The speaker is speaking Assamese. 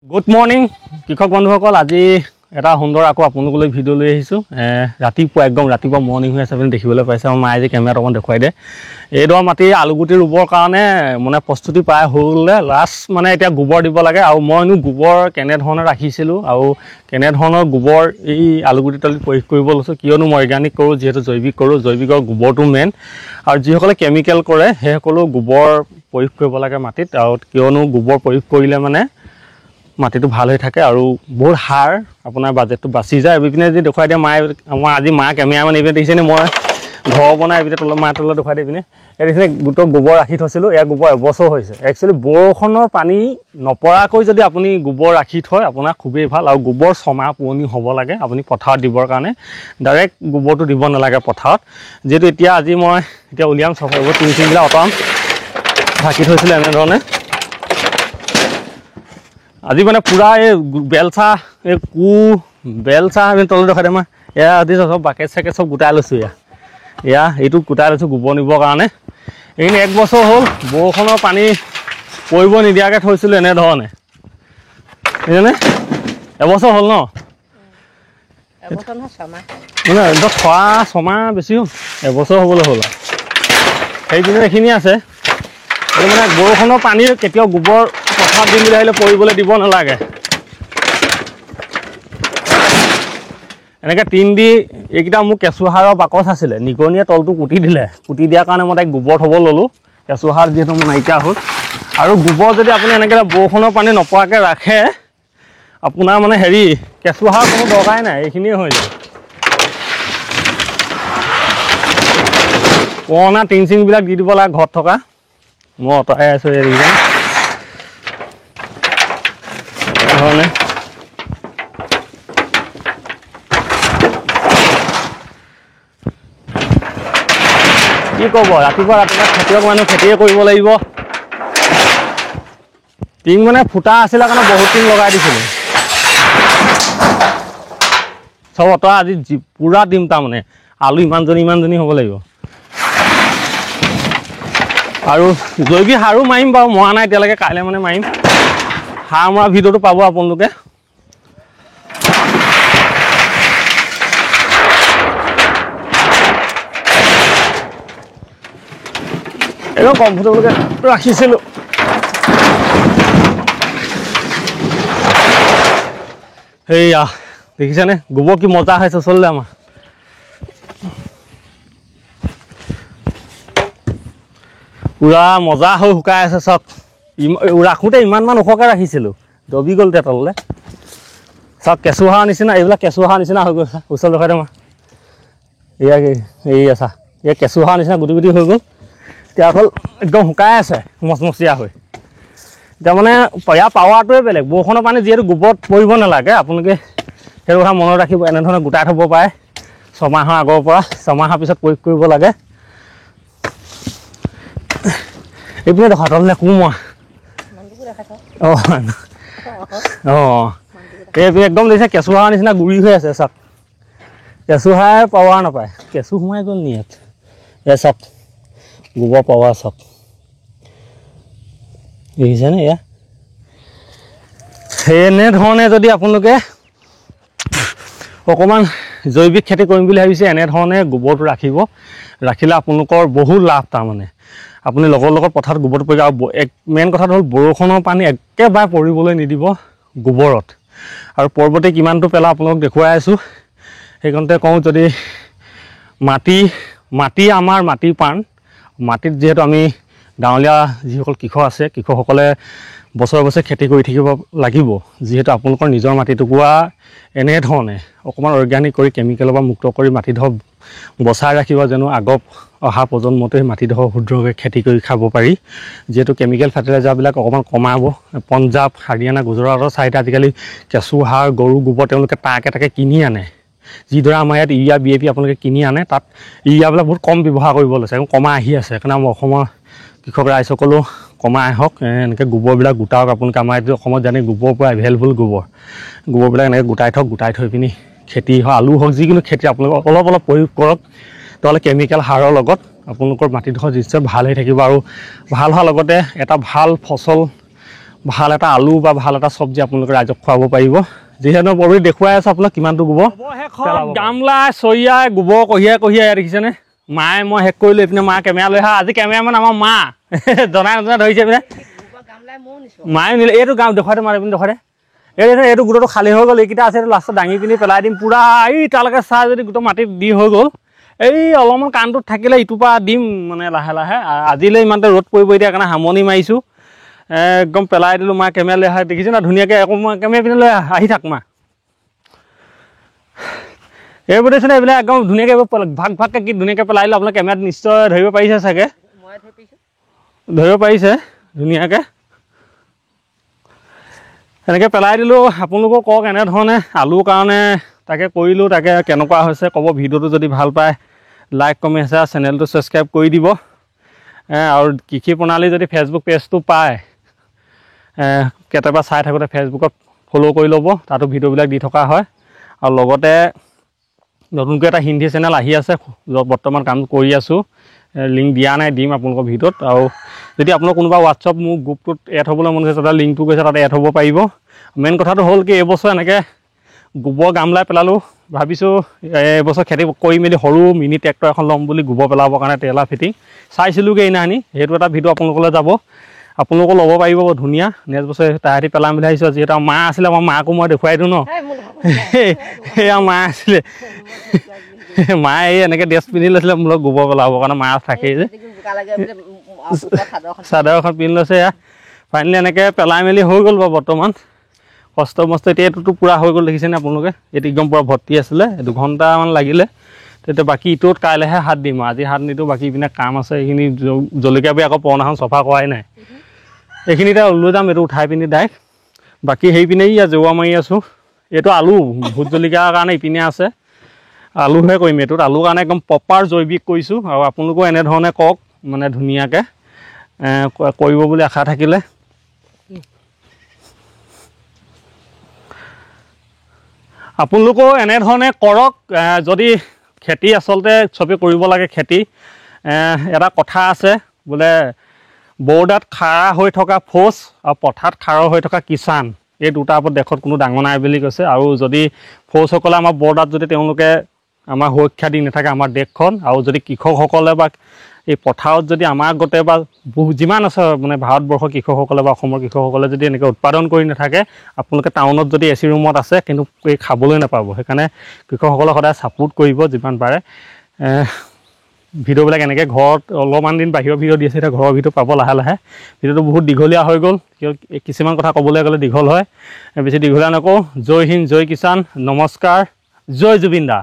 Good morning, কৃষক বন্ধুসকল আজি এটা সুন্দৰ আকৌ আপোনালোকলৈ ভিডিও লৈ আহিছো ৰাতিপুৱা একদম ৰাতিপুৱা মৰ্নিং হৈ আছে আপুনি দেখিবলৈ পাইছে আমাৰ মায়ে যে কেমেৰাত অকন দেখুৱাই দে এইডৰ মাটি আলুগুটি ৰুবৰ কাৰণে মানে প্ৰস্তুতি পাই হ'লে লাষ্ট মানে এতিয়া গোবৰ দিব লাগে আৰু মইনো গোবৰ কেনে ধৰণে ৰাখিছিলো আৰু কেনে ধৰণৰ গোবৰ এই আলুগুটি তলিত প্ৰয়োগ কৰিব লৈছো কিয়নো মই অৰ্গানিক কৰো যেহেতু জৈৱিক কৰো জৈৱিকৰ গোবৰটো মেইন আৰু যিসকলে কেমিকেল কৰে সেইসকলো গোবৰ প্ৰয়োগ কৰিব লাগে মাটিত আৰু কিয়নো গোবৰ প্ৰয়োগ কৰিলে মানে মাটিটো ভাল হৈ থাকে আৰু বহুত হাৰ আপোনাৰ বাজেটটো বাচি যায় বিপিনে যদি দেখুৱাই দিয়ে মায়ে মই আজি মা কেমেৰামান ইপিনে দেখিছেনে মই ঘৰ বনাই ইপিনে তলত মা তলত দেখুৱাই দিয়ে ইপিনে এই দেখিছে গোটৰ গোবৰ ৰাখি থৈছিলোঁ এয়া গোবৰ এবছৰ হৈছে একচুৱেলি বৰষুণৰ পানী নপৰাকৈ যদি আপুনি গোবৰ ৰাখি থয় আপোনাৰ খুবেই ভাল আৰু গোবৰ ছমাহ পুৰণি হ'ব লাগে আপুনি পথাৰত দিবৰ কাৰণে ডাইৰেক্ট গোবৰটো দিব নালাগে পথাৰত যেহেতু এতিয়া আজি মই এতিয়া উলিয়াম চফাবোৰ তিনিবিলাক অঁতৰাম ঢাকি থৈছিলোঁ এনেধৰণে আজি মানে পুৰা এই বেলচা এই বেলচা আমি তলত দেখাই দিম এয়া আজি চব বাকেট চাকেট চব গোটাই লৈছোঁ এয়া এইটো গোটাই লৈছোঁ গোবৰ নিবৰ কাৰণে এইখিনি এক বছৰ হ'ল বৰষুণৰ পানী পৰিব নিদিয়াকৈ থৈছিলোঁ এনেধৰণে বুজিছেনে এবছৰ হ'ল ন মানে একদম খোৱা ছমাহ বেছি হ'ল এবছৰ হ'বলৈ হ'ল সেইখিনি এইখিনি আছে এইটো মানে বৰষুণৰ পানীৰ কেতিয়াও গোবৰ পথাৰত দিম বুলি আহিলে পৰিবলৈ দিব নালাগে এনেকৈ টিন দি এইকেইটা মোৰ কেঁচুসাৰৰ বাকচ আছিলে নিগনিয়ে তলটো কুটি দিলে কুটি দিয়াৰ কাৰণে মই তাইক গোবৰ থ'ব ল'লোঁ কেঁচুসাৰ যিহেতু মোৰ নাইকিয়া হ'ল আৰু গোবৰ যদি আপুনি এনেকৈ বৰষুণৰ পানী নপৰাকৈ ৰাখে আপোনাৰ মানে হেৰি কেঁচুসাৰ কোনো দৰকাৰেই নাই এইখিনিয়ে হৈ যায় পুৰণা টিং চিংবিলাক দি দিব লাগে ঘৰত থকা মই অঁতৰাই আছোঁ এই ধৰণে কি ক'ব ৰাতিপুৱা খেতিয়ক মানুহ খেতিয়ে কৰিব লাগিব টিং মানে ফুটা আছিলে কাৰণে বহুত টিং লগাই দিছিলোঁ চব অঁতৰা আজি পুৰা দিম তাৰমানে আলু ইমানজনী হ'ব লাগিব আৰু জৈৱিক সাৰো মাৰিম বাৰু মৰা নাই এতিয়ালৈকে কাইলৈ মানে মাৰিম সাৰ মৰা ভিডিঅ'টো পাব আপোনালোকে একদম কমফৰ্টেবলকৈ ৰাখিছিলোঁ সেয়া দেখিছেনে গোবৰ কি মজা হৈছে চলিলে আমাৰ পুৰা মজা হৈ শুকাই আছে চব ৰাখোঁতে ইমানমান ওখকৈ ৰাখিছিলোঁ দবি গ'ল এতিয়া তললৈ চব কেঁচুসাৰৰ নিচিনা এইবিলাক কেঁচুসাৰৰ নিচিনা হৈ গ'ল ওচৰ দেখাই দিম এয়া চা এয়া কেঁচুসাৰৰ নিচিনা গুটি গুটি হৈ গ'ল এতিয়া অকল একদম শুকাই আছে মচমচীয়া হৈ এতিয়া মানে ইয়াৰ পাৱাৰটোৱে বেলেগ বৰষুণৰ পানী যিহেতু গোবৰত পৰিব নালাগে আপোনালোকে সেইটো কথা মনত ৰাখিব এনেধৰণে গোটাই থ'ব পাৰে ছমাহৰ আগৰ পৰা ছমাহৰ পিছত প্ৰয়োগ কৰিব লাগে এইপিনে দেখা তললৈ কোমোৱা এইপিনে একদম দেখিছে কেঁচুসাৰৰ নিচিনা গুৰি হৈ আছে চাওক কেঁচুসাৰে পাৱাৰ নাপায় কেঁচু সোমাই গ'ল নি ইয়াত এয়া চাওক গোবৰ পাৱাৰ চাওক দেখিছেনে এয়া এনেধৰণে যদি আপোনালোকে অকণমান জৈৱিক খেতি কৰিম বুলি ভাবিছে এনেধৰণে গোবৰটো ৰাখিলে আপোনালোকৰ বহুত লাভ তাৰমানে আপুনি লগৰ লগত পথাৰত গোবৰটো পৰিব আৰু মেইন কথাটো হ'ল বৰষুণৰ পানী একেবাৰে পৰিবলৈ নিদিব গোবৰত আৰু পৰ্বতে কিমানটো পেলাওঁ আপোনালোকক দেখুৱাই আছোঁ সেইকাৰণতে কওঁ যদি মাটি আমাৰ মাটিৰ প্ৰাণ মাটিত যিহেতু আমি গাঁৱলীয়া যিসকল কৃষক আছে কৃষকসকলে বছৰে বছৰে খেতি কৰি থাকিব লাগিব যিহেতু আপোনালোকৰ নিজৰ মাটিটুকুৰা এনেধৰণে অকণমান অৰ্গেনিক কৰি কেমিকেলৰ পৰা মুক্ত কৰি মাটিডোখৰ বচাই ৰাখিব যেনো অহা প্ৰজন্মতে মাটিডোখৰ শুদ্ধকৈ খেতি কৰি খাব পাৰি যিহেতু কেমিকেল ফাৰ্টিলাইজাৰবিলাক অকণমান কমাব পঞ্জাৱ হাৰিয়ানা গুজৰাটৰ চাইডে আজিকালি কেঁচুসাৰ গৰু গোবৰ তেওঁলোকে তাকে কিনি আনে যিদৰে আমাৰ ইয়াত ইউৰিয়া BAP আপোনালোকে কিনি আনে তাত ইউৰিয়াবিলাক বহুত কম ব্যৱহাৰ কৰিব লৈছে কমাই আহি আছে সেইকাৰণে আমাৰ অসমৰ কৃষক ৰাইজসকলেও কমাই আহক এনেকৈ গোবৰবিলাক গোটাওক আপোনালোকে আমাৰ এইটো অসমত জানে গোবৰৰ পৰা এভেইলেবল গোবৰবিলাক এনেকৈ গোটাই থৈ পিনি খেতি হওক আলু হওক যিকোনো খেতি আপোনালোকে অলপ প্ৰয়োগ কৰক নহ'লে কেমিকেল সাৰৰ লগত আপোনালোকৰ মাটিডোখৰ নিশ্চয় ভাল হৈ থাকিব আৰু ভাল হোৱাৰ লগতে এটা ভাল ফচল ভাল এটা আলু বা ভাল এটা চব্জি আপোনালোকে ৰাইজক খুৱাব পাৰিব যিহেতু অলৰেডি দেখুৱাই আছে আপোনাক কিমানটো গোবৰ গামলা চৰিয়াই গোবৰ কঢ়িয়াই দেখিছেনে মায়ে মই শেষ কৰিলোঁ এইপিনে মা কেমেৰা লৈ আহা আজি কেমেৰামেন আমাৰ মা জনাই ধৰিছে পিনে মায়ে নিলে এইটো গাঁও দেখুৱাই দে মাৰি পিনে দেখুৱাই দে এইটো গোটটো খালী হৈ গ'ল এইকেইটা আছে লাষ্টত দাঙি পিনি পেলাই দিম পূৰা এই তালৈকে চাহ যদি গোটেই মাটিত দি হৈ গ'ল এই অলপমান কাণটোত থাকিলে ইটোৰ পৰা দিম মানে লাহে লাহে আজিলৈ ইমানতে ৰ'দ পৰিব এতিয়া কাৰণে সামৰণি মাৰিছোঁ একদম পেলাই দিলোঁ মা কেমেৰা লৈ আহা দেখিছোঁ না ধুনীয়াকৈ আকৌ মই কেমেৰা পিনে লৈ আহি থাক মা এইবোৰ দেখিছেনে এইবিলাক একদম ধুনীয়াকৈ ভাগ ভাগকৈ কি ধুনীয়াকৈ পেলাই দিলোঁ আপোনাৰ কেমেৰাত নিশ্চয় ধৰিব পাৰিছে চাগে ধৰিব পাৰিছে ধুনীয়াকৈ এনেকৈ পেলাই দিলোঁ আপোনালোকক কওক এনেধৰণে আলুৰ কাৰণে তাকে কৰিলোঁ তাকে কেনেকুৱা হৈছে ক'ব ভিডিঅ'টো যদি ভাল পায় লাইক কমেণ্ট শ্বেয়াৰ চেনেলটো ছাবস্ক্ৰাইব কৰি দিব আৰু কৃষি প্ৰণালী যদি ফেচবুক পেজটো পায় কেতিয়াবা চাই থাকোঁতে ফেচবুকত ফ'ল' কৰি ল'ব তাতো ভিডিঅ'বিলাক দি থকা হয় আৰু লগতে নতুনকৈ এটা হিন্দী চেনেল আহি আছে য'ত বৰ্তমান কাম কৰি আছোঁ লিংক দিয়া নাই দিম আপোনালোকৰ ভিডিঅ'ত আৰু যদি আপোনাৰ কোনোবা হোৱাটছআপ মোৰ গ্ৰুপটোত এড হ'বলৈ মন গৈছে তাতে লিংকটো গৈছে তাতে এড হ'ব পাৰিব মেইন কথাটো হ'ল কি এইবছৰ এনেকৈ গোবৰ গামলাই পেলালোঁ ভাবিছোঁ এইবছৰ খেতি কৰি মেলি সৰু মিনি ট্ৰেক্টৰ এখন ল'ম বুলি গোবৰ পেলাবৰ কাৰণে ট্ৰেইলাৰ ফিটিং চাইছিলোঁগৈ এইদিনাখনি সেইটো এটা ভিডিঅ' আপোনালোকলৈ যাব আপোনালোকো ল'ব পাৰিব ধুনীয়া নেক্সট বছৰ তাহাঁতি পেলাম বুলি ভাবিছোঁ যিহেতু মা আছিলে আমাৰ মাকো মই দেখুৱাই দিওঁ ন সেয়া মা আছিলে মায়ে এই এনেকৈ ড্ৰেছ পিন্ধি লৈছিলে মোৰ লগত গোবৰ পেলাবৰ কাৰণে মা থাকেই যে চাদৰ এখন পিন্ধি লৈছে এয়া ফাইনেলি এনেকৈ পেলাই মেলি হৈ গ'ল বাৰু বৰ্তমান কষ্ট মষ্ট এতিয়া এইটোতো পূৰা হৈ গ'ল দেখিছেনে আপোনালোকে এইটো একদম পূৰা ভৰ্তি আছিলে 2 ঘণ্টামান লাগিলে তেতিয়া বাকী ইটোত কাইলৈহে হাত দিম আজি হাত নিদিওঁ বাকী ইপিনে কাম আছে এইখিনি জলকীয়া বি আকৌ পুৰণাখন চফা কৰাই নাই এইখিনিতে লৈ যাম এইটো উঠাই পিনি ডাইৰেক্ট বাকী সেই পিনেই জেওৰা মাৰি আছোঁ এইটো আলু ভোট জলকীয়াৰ কাৰণে ইপিনে আছে আলুহে কৰিম এইটোত আলুৰ কাৰণে একদম প্ৰপাৰ জৈৱিক কৰিছোঁ আৰু আপোনালোকেও এনেধৰণে কওক মানে ধুনীয়াকৈ কৰিব বুলি আশা থাকিলে আপোনালোকেও এনেধৰণে কৰক যদি খেতি আচলতে চবেই কৰিব লাগে খেতি এটা কথা আছে বোলে বৰ্ডাত খাৰা হৈ থকা ফৌজ আৰু পথাৰত খাৰা হৈ থকা কিষাণ এই দুটাৰ ওপৰত দেশত কোনো ডাঙৰ নাই বুলি কৈছে আৰু যদি ফৌজসকলে আমাৰ বৰ্ডাত যদি তেওঁলোকে আমাৰ সুৰক্ষা দি নাথাকে আমাৰ দেশখন আৰু যদি কৃষকসকলে বা এই পথাৰত যদি আমাৰ গোটেই বা যিমান আছে মানে ভাৰতবৰ্ষৰ কৃষকসকলে বা অসমৰ কৃষকসকলে যদি এনেকৈ উৎপাদন কৰি নাথাকে আপোনালোকে টাউনত যদি এচি ৰুমত আছে কিন্তু এই খাবলৈ নাপাব সেইকাৰণে কৃষকসকলক সদায় ছাপোৰ্ট কৰিব যিমান পাৰে ভিডিঅ'বিলাক এনেকৈ ঘৰত অলপমান দিন বাহিৰৰ ভিডিঅ' দি আছে এতিয়া ঘৰৰ ভিডিঅ' পাব লাহে লাহে ভিডিঅ'টো বহুত দীঘলীয়া হৈ গ'ল কিয় কিছুমান কথা ক'বলৈ গ'লে দীঘল হয় বেছি দীঘলীয়া নকওঁ জয় হিন্দ জয় কিষাণ নমস্কাৰ জয় জুবিন দা